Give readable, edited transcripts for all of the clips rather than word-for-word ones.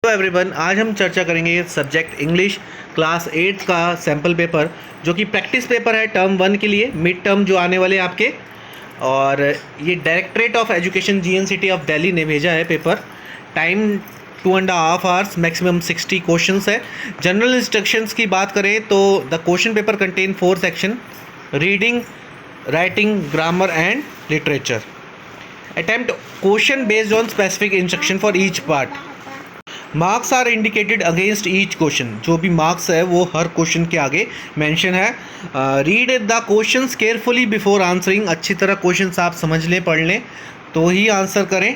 Hello everyone, आज हम चर्चा करेंगे सब्जेक्ट इंग्लिश क्लास 8 का सैम्पल पेपर जो कि प्रैक्टिस पेपर है टर्म 1 के लिए, मिड टर्म जो आने वाले आपके। और ये directorate of education GNCT of Delhi ने भेजा है paper. Time 2.5 hours, maximum 60 questions है। जनरल इंस्ट्रक्शंस की बात करें तो the question paper contain 4 section: reading, writing, grammar and literature. Attempt question based on specific instruction for each part. Marks are indicated against each question. जो भी marks है वो हर question के आगे मेंशन है। Read the questions carefully before answering. अच्छी तरह questions आप समझ लें, पढ़ लें तो ही आंसर करें।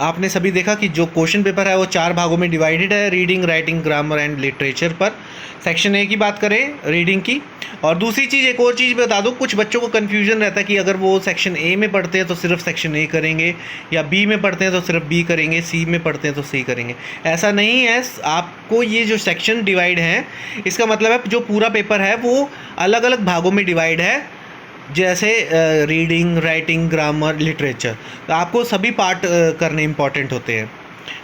आपने सभी देखा कि जो क्वेश्चन पेपर है वो 4 भागों में डिवाइडेड है: reading, writing, grammar and literature पर। सेक्शन ए की बात करें रीडिंग की। और दूसरी चीज़, एक और चीज़ बता दूं, कुछ बच्चों को कन्फ्यूजन रहता है कि अगर वो सेक्शन ए में पढ़ते हैं तो सिर्फ सेक्शन ए करेंगे, या बी में पढ़ते हैं तो सिर्फ बी करेंगे, सी में पढ़ते हैं तो सी करेंगे। ऐसा नहीं है। आपको ये जो सेक्शन डिवाइड हैं, इसका मतलब है जो पूरा पेपर है वो अलग अलग भागों में डिवाइड है, जैसे रीडिंग, राइटिंग, ग्रामर, लिटरेचर। तो आपको सभी पार्ट करने इंपॉर्टेंट होते हैं।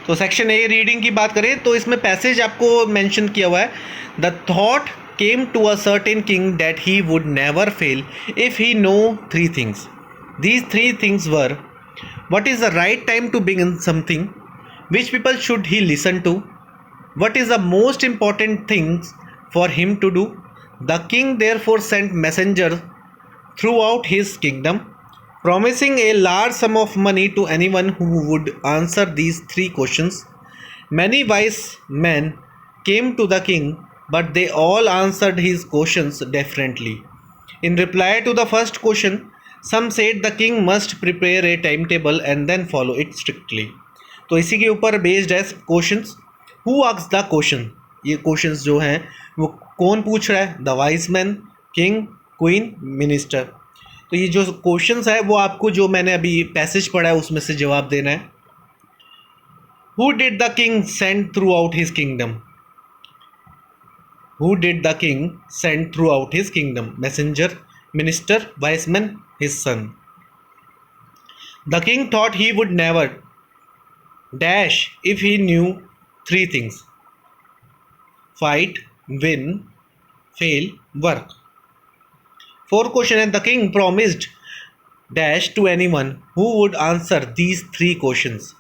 तो सेक्शन ए रीडिंग की बात करें तो इसमें पैसेज आपको मेंशन किया हुआ है: the thought came to a certain king that he would never fail if he know 3 things. These 3 things were: what is the right time to begin something, which people should he listen to, what is the most important things for him to do. The king therefore sent messengers throughout his kingdom, promising a large sum of money to anyone who would answer these 3 questions. Many wise men came to the king, but they all answered his questions differently. In reply to the first question, some said the king must prepare a timetable and then follow it strictly. तो इसी के ऊपर based है questions. Who asked the question, ये questions जो हैं वो कौन पूछ रहा है? The wise man, king, queen, minister. तो ये जो क्वेश्चंस है वो आपको, जो मैंने अभी पैसेज पढ़ा है उसमें से जवाब देना है। Who did the king send through out his kingdom? Who did the king send throughout his kingdom? Messenger, minister, wise man, his son. The king thought he would never dash if he knew 3 things: fight, win, fail, work. 4th question, and the king promised dash to anyone who would answer these 3 questions: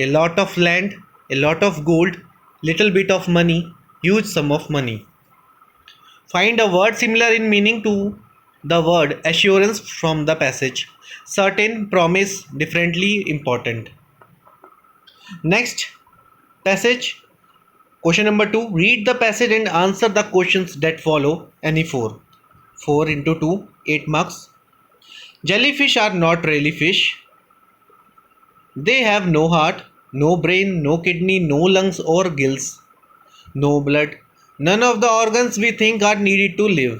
a lot of land, a lot of gold, little bit of money, huge sum of money. Find a word similar in meaning to the word assurance from the passage. Certain, promise, differently, important. Next passage, question number 2. Read the passage and answer the questions that follow. Any 4. 4 into 2, 8 marks. Jellyfish are not really fish. They have no heart, no brain, no kidney, no lungs or gills, no blood. None of the organs we think are needed to live.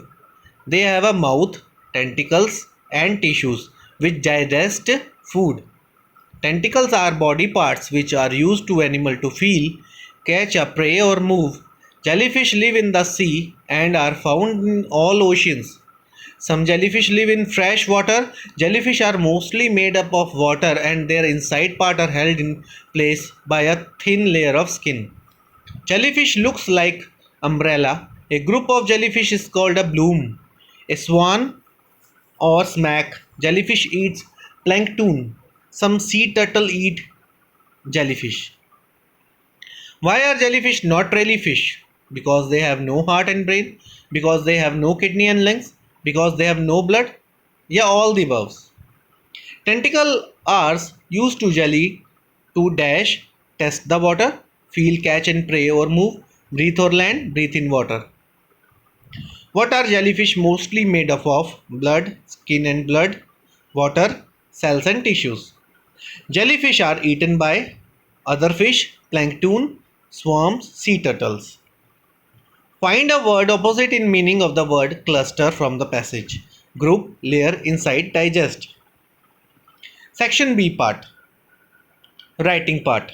They have a mouth, tentacles, and tissues which digest food. Tentacles are body parts which are used to animal to feel, catch a prey or move. Jellyfish live in the sea and are found in all oceans. Some jellyfish live in fresh water. Jellyfish are mostly made up of water and their inside part are held in place by a thin layer of skin. Jellyfish looks like umbrella. A group of jellyfish is called a bloom. A swan or smack jellyfish eats plankton. Some sea turtle eat jellyfish. Why are jellyfish not really fish? Because they have no heart and brain, because they have no kidney and lungs, because they have no blood. Yeah, all the above. Tentacle are used to jelly to dash, test the water, feel, catch and prey or move, breathe or land, breathe in water. What are jellyfish mostly made up of? Blood, skin and blood, water, cells and tissues. Jellyfish are eaten by other fish, plankton, swarms, sea turtles. Find a word opposite in meaning of the word cluster from the passage. Group, layer, inside, digest. Section B part. Writing part.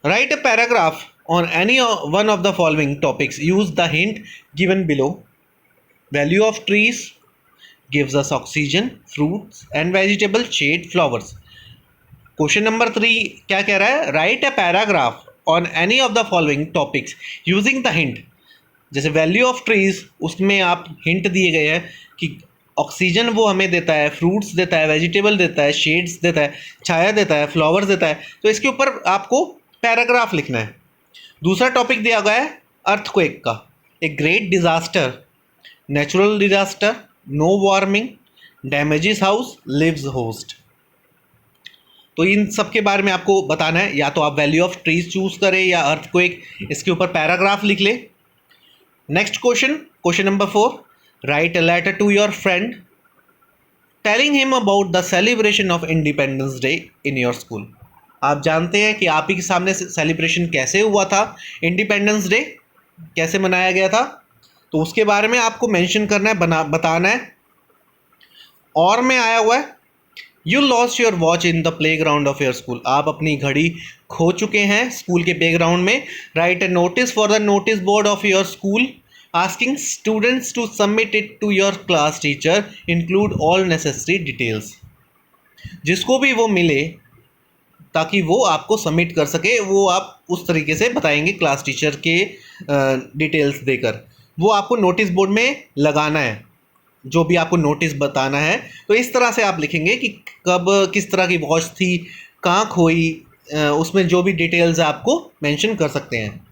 Write a paragraph on any one of the following topics. Use the hint given below. Value of trees gives us oxygen, fruits and vegetables, shade, flowers. Question number 3 क्या कह रहा है? Write a paragraph on any of the following topics using the hint. जैसे value of trees, उसमें आप hint दिए गए हैं कि ऑक्सीजन वो हमें देता है, फ्रूट्स देता है, वेजिटेबल देता है, शेड्स देता है, छाया देता है, फ्लावर्स देता है। तो इसके ऊपर आपको पैराग्राफ लिखना है। दूसरा टॉपिक दिया गया है अर्थक्वेक का। A great disaster, natural disaster, no warming, damages house, lives host. तो इन सब के बारे में आपको बताना है। या तो आप वैल्यू ऑफ ट्रीज चूज करें या अर्थक्वेक, इसके ऊपर पैराग्राफ लिख ले। Next question, question number 4, write a letter to your friend telling him about the celebration of independence day in your school. आप जानते हैं कि आप ही के सामने सेलिब्रेशन कैसे हुआ था, इंडिपेंडेंस डे कैसे मनाया गया था, तो उसके बारे में आपको मेंशन करना है, बताना है। और में आया हुआ है you lost your watch in the playground of your school. आप अपनी घड़ी खो चुके हैं स्कूल के प्ले ग्राउंड में। Write a notice for the notice board of your school asking students to submit it to your class teacher, include all necessary details. जिसको भी वो मिले ताकि वो आपको सबमिट कर सके, वो आप उस तरीके से बताएंगे क्लास टीचर के डिटेल्स देकर। वो आपको नोटिस बोर्ड में लगाना है, जो भी आपको नोटिस बताना है। तो इस तरह से आप लिखेंगे कि कब किस तरह की वॉच थी, कहाँ खोई, उसमें जो भी डिटेल्स आपको मेंशन कर सकते हैं।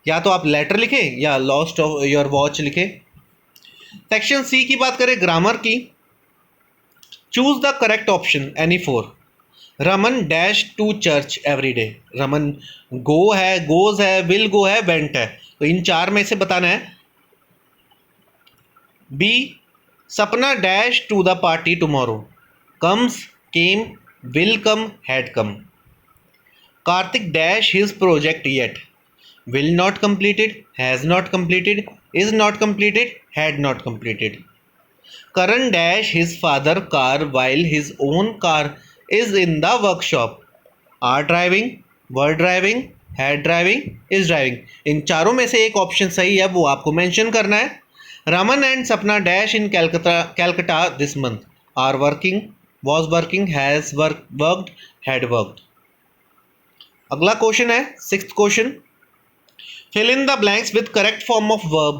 या तो आप लेटर लिखें या लॉस्ट ऑफ योर वॉच लिखें। सेक्शन सी की बात करें ग्रामर की। Choose the correct option any four. Raman dash to church every day. Raman go है, गोज है, विल गो है, वेंट है। तो इन चार में से बताना है। B, Sapna dash to the party tomorrow. Comes, came, will come, had come. Kartik dash his project yet. Will not completed, has not completed, is not completed, had not completed. Karan dash his father car while his own car is in the workshop. Are driving, were driving, had driving, is driving. इन चारों में से एक option सही है, वो आपको mention करना है। Raman and Sapna dash in Calcutta this month. Are working, was working, has worked, had worked. अगला क्वेश्चन है sixth question. Fill in the blanks with correct form of verb.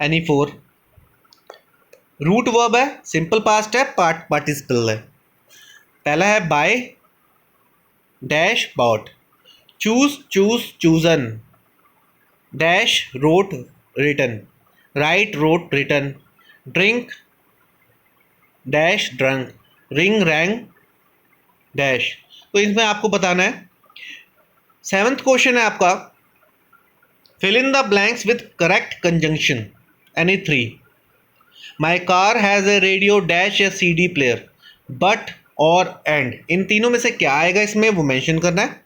Any four. Root verb है, simple past है, participle है। पहला है buy dash bought, choose choose chosen, dash wrote written, write wrote written, drink dash drunk, ring rang dash. तो इसमें आपको बताना है। सेवंथ क्वेश्चन है आपका, fill in the blanks with correct conjunction. Any three. My car has a radio dash a CD player. But or and. इन तीनों में से क्या आएगा इसमें, वो मेंशन करना है।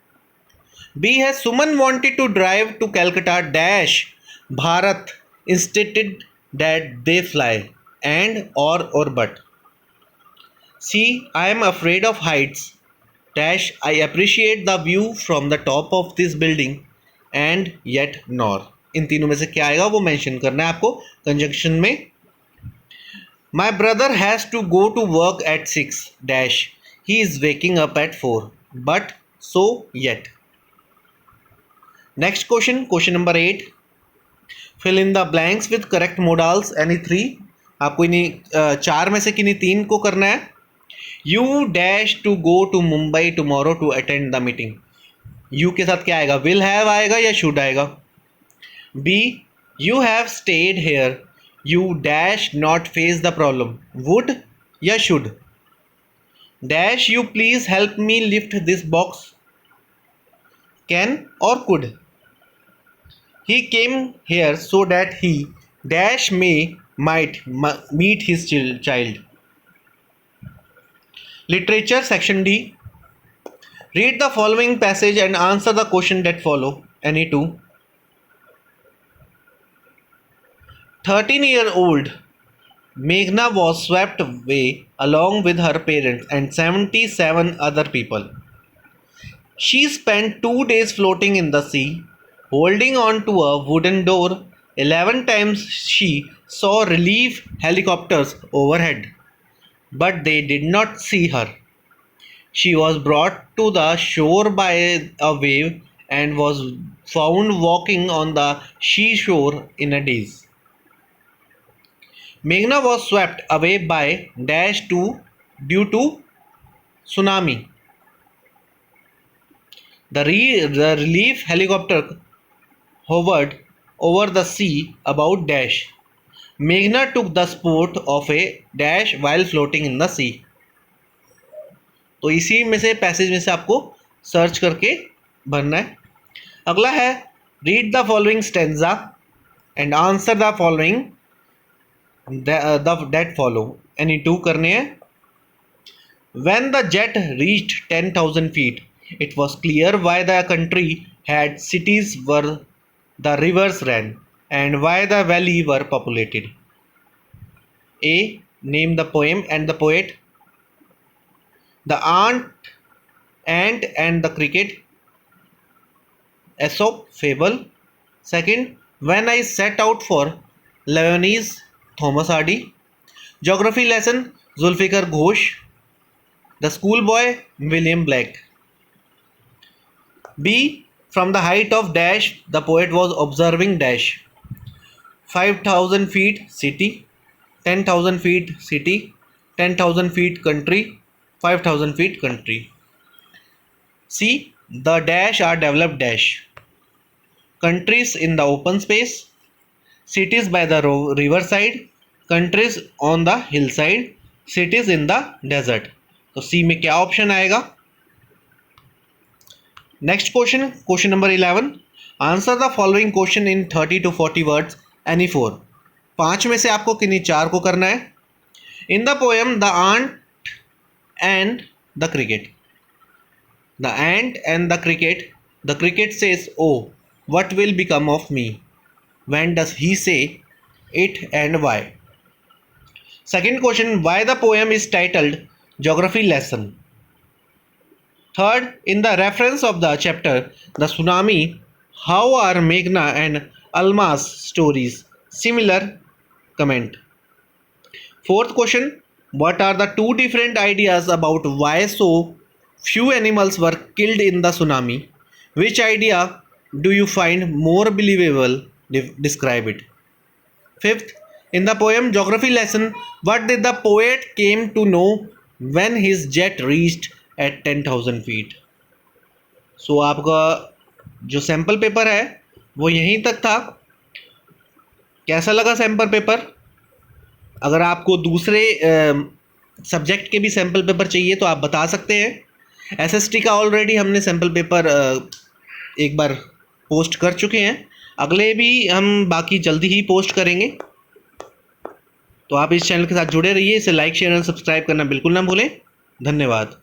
B है Suman wanted to drive to Calcutta dash Bharat instead that they fly. And or but. C, I am afraid of heights dash I appreciate the view from the top of this building and yet nor. इन तीनों में से क्या आएगा वो mention करना है आपको कंजंक्शन में। My brother has to go to work at 6 dash he is waking up at 4 but so yet. Next question, question number 8, fill in the blanks with correct modals any 3। आपको इन्हीं चार में से किन्हीं तीन को करना है। You dash to go to Mumbai tomorrow to attend the meeting. You के साथ क्या आएगा, विल हैव आएगा या शुड आएगा। B, you have stayed here, you dash not face the problem, would या should. Dash you please help me lift this box, can और could. He came here so that he dash may might meet his child. Literature section D. Read the following passage and answer the question that follow. Any two. 13-year-old Meghna was swept away along with her parents and 77 other people. She spent 2 days floating in the sea, holding on to a wooden door. 11 times she saw relief helicopters overhead, but they did not see her. She was brought to the shore by a wave and was found walking on the seashore in a daze. Meghna was swept away by dash to due to tsunami. The relief helicopter hovered over the sea about dash. Meghna took the sport of a dash while floating in the sea. तो इसी में से passage में से आपको search करके भरना है. अगला है read the following stanza and answer the following that follow. Any two करने हैं. When the jet reached 10,000 feet, it was clear why the country had cities where the rivers ran and why the valley were populated. A. Name the poem and the poet. The ant and the cricket. Aesop fable. Second, When I Set Out for Leonese, Thomas Hardy. Geography lesson, Zulfikar Ghosh. The Schoolboy, William Blake. B. From the height of dash, the poet was observing dash. 5,000 feet city, 10,000 feet city, 10,000 feet country, 5,000 feet country. C. The dash are developed dash. Countries in the open space, cities by the riverside, countries on the hillside, cities in the desert. तो सी में क्या option आएगा? Next question, question number 11. Answer the following question in 30 to 40 words any 4. 5 में से आपको किन्हीं 4 को करना है. In the poem the ant and the cricket. The ant and the cricket says oh what will become of me. When does he say it and why. Second question, why the poem is titled Geography lesson. Third, in the reference of the chapter The Tsunami, how are Meghna and Alma's stories similar? Comment. Fourth question, what are the two different ideas about why so few animals were killed in the tsunami? Which idea do you find more believable? Describe it. Fifth, in the poem Geography lesson, what did the poet came to know when his jet reached at 10,000 feet? सो आपका जो sample paper है वो यहीं तक था. कैसा लगा sample paper? अगर आपको दूसरे सब्जेक्ट के भी सैम्पल पेपर चाहिए तो आप बता सकते हैं. एसएसटी का ऑलरेडी हमने सैम्पल पेपर एक बार पोस्ट कर चुके हैं. अगले भी हम बाकी जल्दी ही पोस्ट करेंगे. तो आप इस चैनल के साथ जुड़े रहिए. इसे लाइक शेयर और सब्सक्राइब करना बिल्कुल ना भूलें. धन्यवाद.